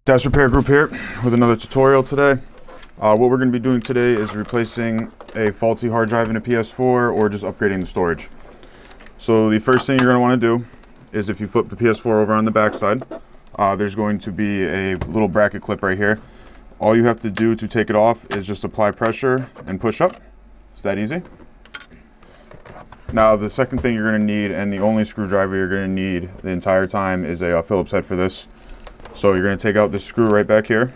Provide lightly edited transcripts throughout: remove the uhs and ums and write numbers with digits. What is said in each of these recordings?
Dash Repair Group here with another tutorial today. What we're going to be doing today is replacing a faulty hard drive in a PS4 or just upgrading the storage. So the first thing you're going to want to do is, if you flip the PS4 over on the back side, there's going to be a little bracket clip right here. All you have to do to take it off is just apply pressure and push up. It's that easy. Now the second thing you're going to need, and the only screwdriver you're going to need the entire time, is a Phillips head for this. So you're going to take out this screw right back here.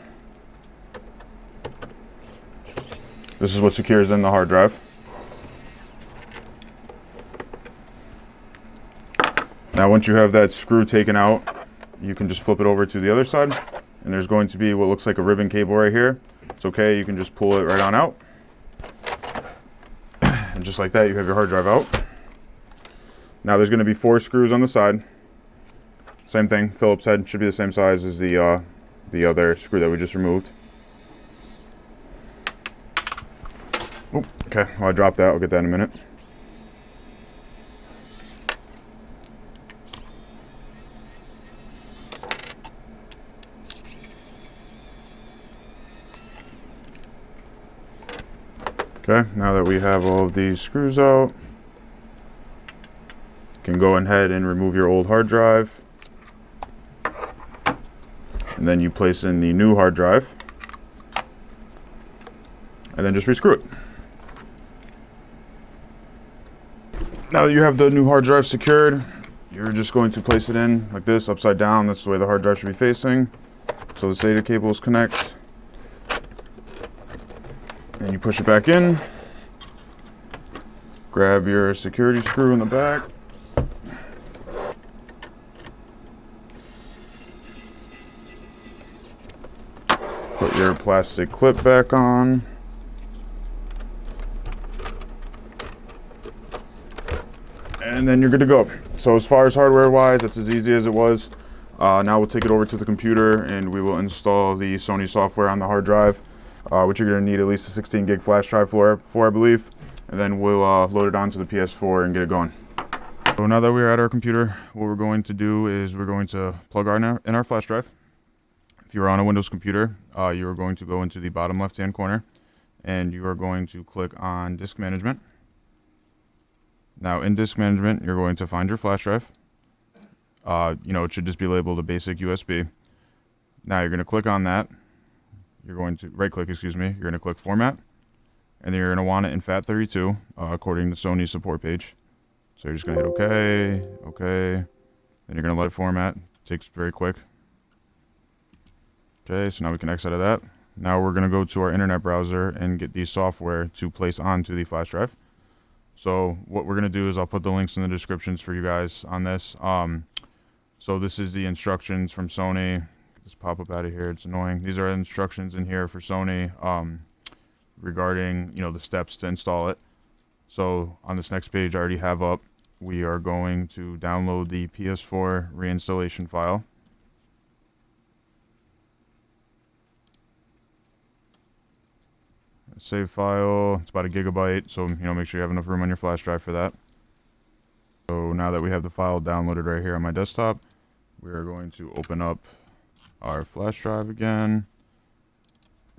This is what secures in the hard drive. Now once you have that screw taken out, you can just flip it over to the other side, and there's going to be what looks like a ribbon cable right here. It's okay, you can just pull it right on out. And just like that, you have your hard drive out. Now there's going to be 4 screws on the side. Same thing, Phillips head should be the same size as the other screw that we just removed. Oh, okay, well, I dropped that, I'll get that in a minute. Okay, now that we have all of these screws out, you can go ahead and remove your old hard drive. And then you place in the new hard drive, and then just rescrew it. Now that you have the new hard drive secured, you're just going to place it in like this, upside down. That's the way the hard drive should be facing. So the SATA cables connect, and you push it back in. Grab your security screw in the back. Put your plastic clip back on. And then you're good to go. So as far as hardware wise, that's as easy as it was. Now we'll take it over to the computer and we will install the Sony software on the hard drive, which you're going to need at least a 16 gig flash drive for, I believe. And then we'll load it onto the PS4 and get it going. So now that we're at our computer, what we're going to do is we're going to plug in our flash drive. If you're on a Windows computer, you are going to go into the bottom left-hand corner, and you are going to click on Disk Management. Now, in Disk Management, you're going to find your flash drive. It should just be labeled a basic USB. Now, you're going to click on that. You're going to right-click, You're going to click Format, and then you're going to want it in FAT32, according to Sony's support page. So you're just going to hit OK, OK. Then you're going to let it format. It takes very quick. Okay, so now we can exit out of that. Now we're going to go to our internet browser and get the software to place onto the flash drive. So what we're going to do is I'll put the links in the descriptions for you guys on this. So this is the instructions from Sony. Just pop up out of here, it's annoying. These are instructions in here for Sony regarding the steps to install it. So on this next page I already have up, we are going to download the PS4 reinstallation file. Save file, it's about 1 gigabyte, so make sure you have enough room on your flash drive for that. So now that we have the file downloaded right here on my desktop, we are going to open up our flash drive again,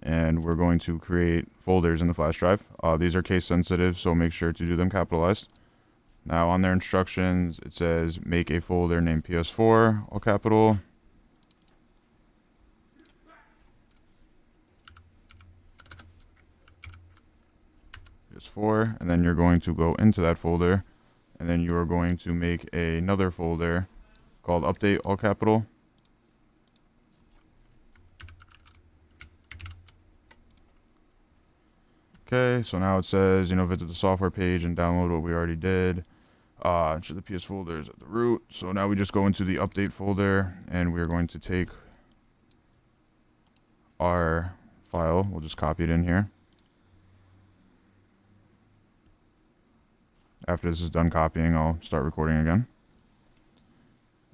and we're going to create folders in the flash drive. These are case sensitive, so make sure to do them capitalized. Now on their instructions, it says make a folder named PS4, all capital. PS4, and then you're going to go into that folder, and then you are going to make another folder called update, all capital. Okay, so now it says, visit the software page and download what we already did. Should the PS folder is at the root. So now we just go into the update folder, and we're going to take our file. We'll just copy it in here. After this is done copying, I'll start recording again.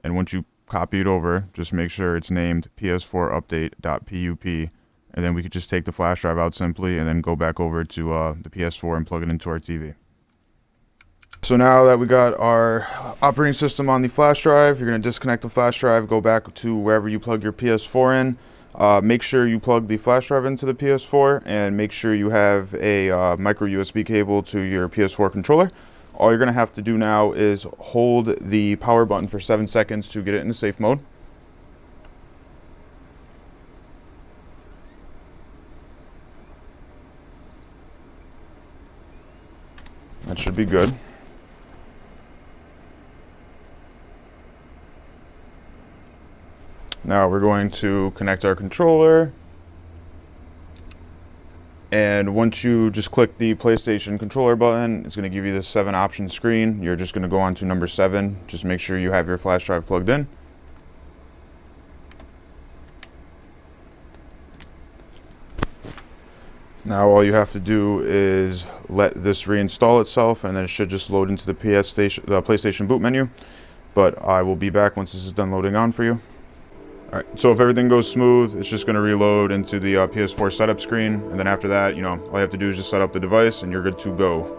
And once you copy it over, just make sure it's named ps4update.pup, and then we could just take the flash drive out simply and then go back over to the PS4 and plug it into our TV. So now that we got our operating system on the flash drive, you're going to disconnect the flash drive, go back to wherever you plug your PS4 in. Make sure you plug the flash drive into the PS4 and make sure you have a micro USB cable to your PS4 controller. All you're going to have to do now is hold the power button for 7 seconds to get it into safe mode. That should be good. Now we're going to connect our controller. And once you just click the PlayStation controller button, it's going to give you this 7 option screen. You're just going to go on to number 7. Just make sure you have your flash drive plugged in. Now all you have to do is let this reinstall itself, and then it should just load into the PlayStation boot menu. But I will be back once this is done loading on for you. Alright, so if everything goes smooth, it's just going to reload into the PS4 setup screen, and then after that, all you have to do is just set up the device and you're good to go.